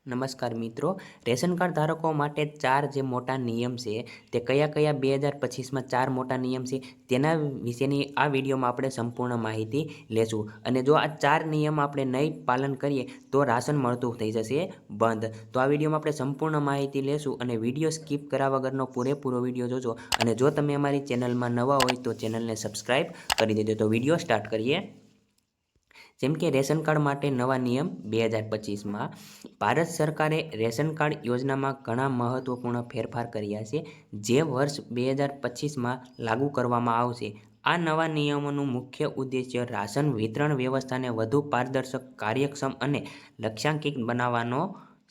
નમસ્કાર મિત્રો, ration card ધારકો માટે 4 જે મોટા નિયમ છે તે કયા-કયા 2025માં 4 મોટા નિયમ છે તેના વિશેની આ વિડીયોમાં આપણે સંપૂર્ણ માહિતી લેશું. અને જો આ 4 નિયમ આપણે નહીં પાલન કરીએ તો રાશન મળતું થઈ જશે બંધ. તો આ વિડીયોમાં આપણે સંપૂર્ણ માહિતી લેશું અને વિડીયો સ્કીપ કર્યા વગરનો પૂરેપૂરો વિડીયો જોજો. અને જો તમે અમારી ચેનલમાં નવા હોય તો ચેનલને સબસ્ક્રાઈબ કરી દેજો. તો વિડીયો સ્ટાર્ટ કરીએ. જેમ કે રેશન કાર્ડ માટે નવા નિયમ 2025માં ભારત સરકારે રેશન કાર્ડ યોજનામાં ઘણા મહત્વપૂર્ણ ફેરફાર કર્યા છે, જે વર્ષ 2025માં લાગુ કરવામાં આવશે. આ નવા નિયમોનું મુખ્ય ઉદ્દેશ્ય રાશન વિતરણ વ્યવસ્થાને વધુ પારદર્શક, કાર્યક્ષમ અને લક્ષ્યાંકિત બનાવવાનો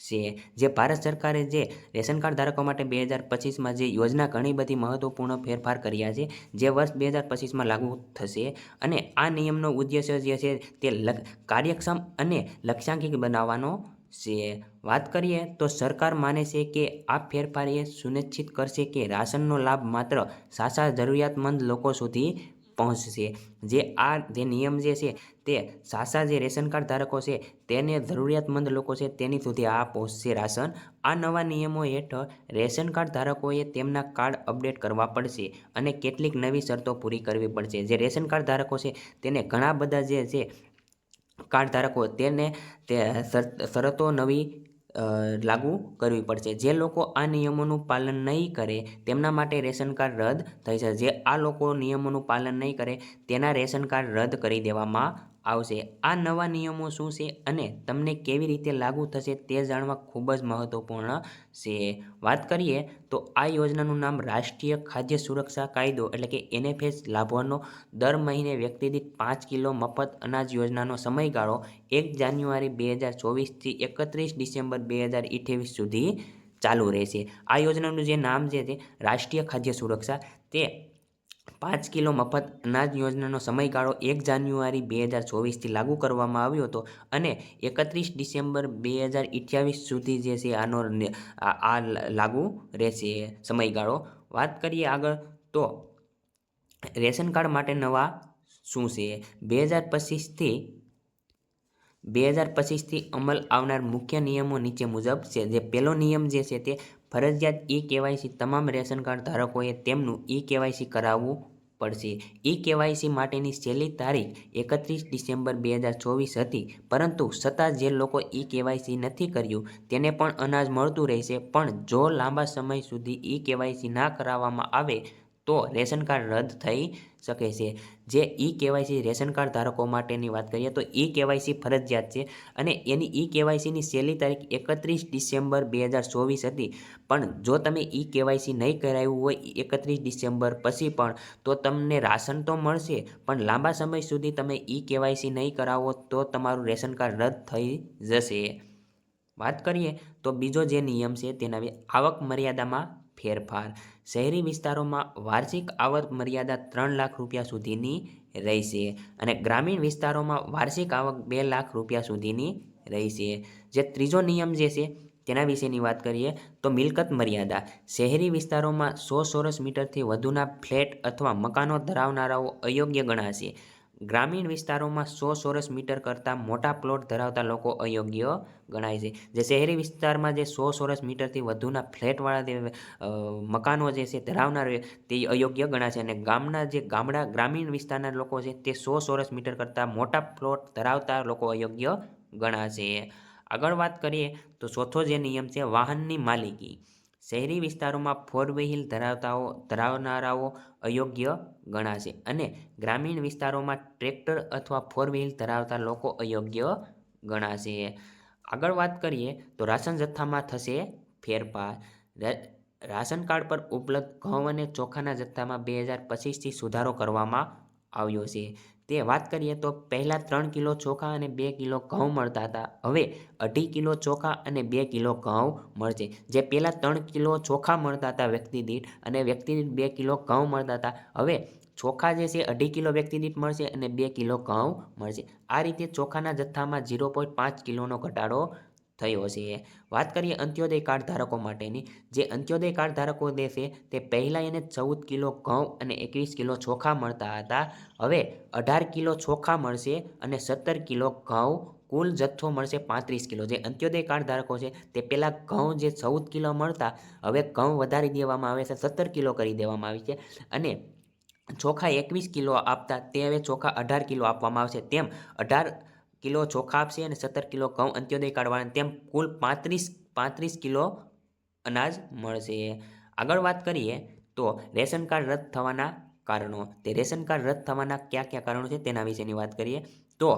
છે. જે ભારત સરકારે જે રેશન કાર્ડ ધારકો માટે 2025માં જે યોજના ઘણી બધી મહત્વપૂર્ણ ફેરફાર કર્યા છે, જે વર્ષ 2025માં લાગુ થશે. અને આ નિયમનો ઉદ્દેશ્ય જે છે તે કાર્યક્ષમ અને લક્ષ્યાંકિત બનાવવાનો છે. વાત કરીએ તો સરકાર માને છે કે આ ફેરફાર એ સુનિશ્ચિત કરશે કે રાશનનો લાભ માત્ર સાચા જરૂરિયાતમંદ લોકો સુધી પહોંચશે. જે નિયમ જે છે તે સાચા જે રેશન કાર્ડ ધારકો છે તેને જરૂરિયાતમંદ લોકો છે તેની સુધી આ પહોંચશે રાશન. આ નવા નિયમો હેઠળ રેશન કાર્ડ ધારકોએ તેમના કાર્ડ અપડેટ કરવા પડશે અને કેટલીક નવી શરતો પૂરી કરવી પડશે. જે રેશન કાર્ડ ધારકો છે તેને ઘણા બધા જે છે કાર્ડ ધારકો તેને તે શરતો નવી લાગુ કરવી પડશે. જે લોકો આ નિયમોનું પાલન નહીં કરે તેમના માટે રેશન કાર્ડ રદ થઈ જશે. જે આ લોકો નિયમોનું પાલન નહીં કરે તેના રેશન કાર્ડ રદ કરી દેવામાં આવશે. આ નવા નિયમો શું છે અને તમને કેવી રીતે લાગુ થશે તે જાણવા ખૂબ જ મહત્વપૂર્ણ છે. વાત કરીએ તો આ યોજનાનું નામ રાષ્ટ્રીય ખાદ્ય સુરક્ષા કાયદો એટલે કે NFS લાભવાનો દર મહિને વ્યક્તિ દીઠ 5 કિલો મફત અનાજ યોજનાનો સમયગાળો 1 જાન્યુઆરી 2024થી 31 ડિસેમ્બર 2028 સુધી ચાલુ રહેશે. આ યોજનાનું જે નામ છે તે રાષ્ટ્રીય ખાદ્ય સુરક્ષા, તે 5 કિલો મફત અનાજ યોજનાનો સમયગાળો 1 જાન્યુઆરી 2024થી લાગુ કરવામાં આવ્યો હતો અને 31 ડિસેમ્બર 2028 સુધી જે છે આ લાગુ રહેશે સમયગાળો. વાત કરીએ આગળ તો રેશન કાર્ડ માટે નવા શું છે 2025થી અમલ આવનાર મુખ્ય નિયમો નીચે મુજબ છે. જે પહેલો નિયમ જે છે તે ફરજિયાત KYC તમામ રેશન કાર્ડ ધારકોએ તેમનું KYC કરાવવું પડશે. KYC માટેની છેલ્લી તારીખ 31 ડિસેમ્બર 2024 હતી, પરંતુ છતાં જે લોકો KYC નથી કર્યું તેને પણ અનાજ મળતું રહેશે. પણ જો લાંબા સમય સુધી KYC ના કરાવવામાં આવે તો રેશન કાર્ડ રદ થઈ શકે છે. જે KYC રેશન કાર્ડ ધારકો માટેની વાત કરીએ તો KYC ફરજિયાત છે અને એની KYCની છેલ્લી તારીખ 31 ડિસેમ્બર 2024 હતી. પણ જો તમે KYC નહીં કરાવ્યું હોય 31 ડિસેમ્બર પછી પણ તો તમને રાશન તો મળશે, પણ લાંબા સમય સુધી તમે KYC નહીં કરાવો તો તમારું રેશન કાર્ડ રદ થઈ જશે. વાત કરીએ તો બીજો જે નિયમ છે તેના આવક મર્યાદામાં ફેરફાર. શહેરી વિસ્તારોમાં વાર્ષિક આવક મર્યાદા 3 લાખ રૂપિયા સુધીની રહેશે અને ગ્રામીણ વિસ્તારોમાં વાર્ષિક આવક 2 લાખ રૂપિયા સુધીની રહેશે. જે ત્રીજો નિયમ જે છે તેના વિશેની વાત કરીએ તો મિલકત મર્યાદા. શહેરી વિસ્તારોમાં 100 ચોરસ મીટરથી વધુના ફ્લેટ અથવા મકાનો ધરાવનારાઓ અયોગ્ય ગણાશે. ગ્રામીણ વિસ્તારોમાં 100 ચોરસ મીટર કરતાં મોટા પ્લોટ ધરાવતા લોકો અયોગ્ય ગણાય છે. જે શહેરી વિસ્તારમાં જે 100 ચોરસ મીટરથી વધુના ફ્લેટવાળા જે મકાનો જે છે ધરાવનાર તે અયોગ્ય ગણાશે અને ગ્રામીણ વિસ્તારના લોકો છે તે 100 ચોરસ મીટર કરતાં મોટા પ્લોટ ધરાવતા લોકો અયોગ્ય ગણાશે. આગળ વાત કરીએ તો ચોથો જે નિયમ છે વાહનની માલિકી. શહેરી વિસ્તારોમાં 4 વ્હીલ ધરાવનારાઓ અયોગ્ય ગણાશે અને ગ્રામીણ વિસ્તારોમાં ટ્રેક્ટર અથવા 4 વ્હીલ ધરાવતા લોકો અયોગ્ય ગણાશે. આગળ વાત કરીએ તો રાશન જથ્થામાં થશે ફેરફાર. રાશન કાર્ડ પર ઉપલબ્ધ ઘઉં અને ચોખાના જથ્થામાં 2025થી સુધારો કરવામાં આવ્યો છે. તે વાત કરીએ તો પહેલાં 3 કિલો ચોખા અને 2 કિલો ઘઉં મળતા હતા, હવે 2.5 કિલો ચોખા અને 2 કિલો ઘઉં મળશે. જે પહેલાં 3 કિલો ચોખા મળતા હતા વ્યક્તિ દીઠ અને વ્યક્તિ દીઠ 2 કિલો ઘઉં મળતા હતા, હવે ચોખા જે છે 2.5 કિલો વ્યક્તિ દીઠ મળશે અને 2 કિલો ઘઉં મળશે. આ રીતે ચોખાના જથ્થામાં 0.5 કિલોનો ઘટાડો થયો છે. વાત કરીએ અંત્યોદય કાર્ડ ધારકો માટેની. જે અંત્યોદય કાર્ડ ધારકો છે તે પહેલાં એને 14 કિલો ઘઉં અને 21 કિલો ચોખા મળતા હતા, હવે 18 કિલો ચોખા મળશે અને 17 કિલો ઘઉં કુલ જથ્થો મળશે 35 કિલો. જે અંત્યોદય કાર્ડ ધારકો છે તે પહેલાં ઘઉં જે 14 કિલો મળતા હવે ઘઉં વધારી દેવામાં આવે છે, 17 કિલો કરી દેવામાં આવી છે. અને ચોખા 21 કિલો આપતા તે હવે ચોખા 18 કિલો આપવામાં આવશે. તેમ 18 કિલો ચોખા આપશે અને 17 કિલો ઘઉં અંત્યોદય કાર્ડવાળાને, તેમ કુલ 35 કિલો અનાજ મળશે. આગળ વાત કરીએ તો રેશન કાર્ડ રદ થવાના કારણો. તે રેશન કાર્ડ રદ થવાના કયા કયા કારણો છે તેના વિશેની વાત કરીએ તો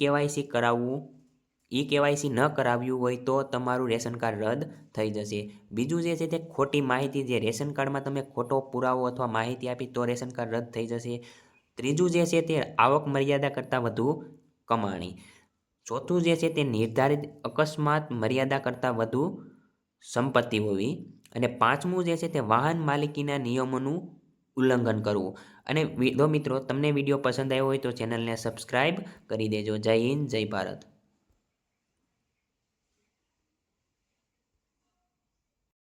કેવાયસી કરાવવું, કેવાયસી ન કરાવ્યું હોય તો તમારું રેશન કાર્ડ રદ થઈ જશે. બીજું જે છે તે ખોટી માહિતી, જે રેશન કાર્ડમાં તમે ખોટો પુરાવો અથવા માહિતી આપી તો રેશન કાર્ડ રદ થઈ જશે. ત્રીજું જે છે તે આવક મર્યાદા કરતાં વધુ કમાણી. ચોથું જે છે તે નિર્ધારિત અકસ્માત મર્યાદા કરતાં વધુ સંપત્તિ હોવી. અને પાંચમું જે છે તે વાહન માલિકીના નિયમોનું ઉલ્લંઘન કરવું. અને મિત્રો તમને વિડીયો પસંદ આવ્યો હોય તો ચેનલને સબસ્ક્રાઈબ કરી દેજો. જય હિન્દ, જય ભારત.